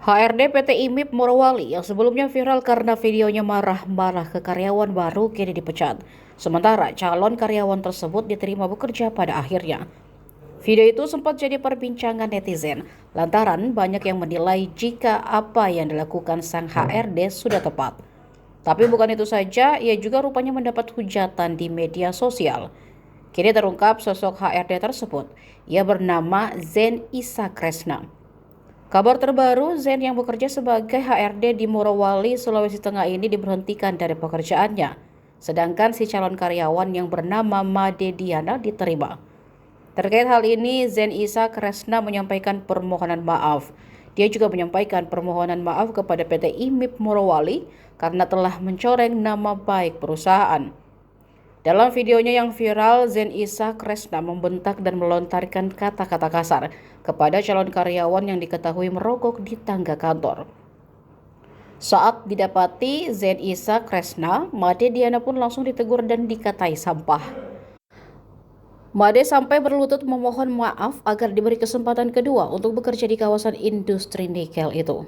HRD PT IMIP Morowali yang sebelumnya viral karena videonya marah-marah ke karyawan baru kini dipecat. Sementara calon karyawan tersebut diterima bekerja pada akhirnya. Video itu sempat jadi perbincangan netizen lantaran banyak yang menilai jika apa yang dilakukan sang HRD sudah tepat. Tapi bukan itu saja, ia juga rupanya mendapat hujatan di media sosial. Kini terungkap sosok HRD tersebut. Ia bernama Zen Isa Kresna. Kabar terbaru, Zen yang bekerja sebagai HRD di Morowali, Sulawesi Tengah ini diberhentikan dari pekerjaannya. Sedangkan si calon karyawan yang bernama Made Diana diterima. Terkait hal ini, Zen Isa Kresna menyampaikan permohonan maaf. Dia juga menyampaikan permohonan maaf kepada PT IMIP Morowali karena telah mencoreng nama baik perusahaan. Dalam videonya yang viral, Zen Isa Kresna membentak dan melontarkan kata-kata kasar kepada calon karyawan yang diketahui merokok di tangga kantor. Saat didapati Zen Isa Kresna, Made Diana pun langsung ditegur dan dikatai sampah. Made sampai berlutut memohon maaf agar diberi kesempatan kedua untuk bekerja di kawasan industri nikel itu.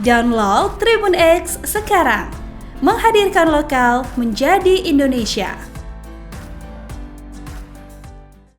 Download Tribun X sekarang, menghadirkan lokal menjadi Indonesia.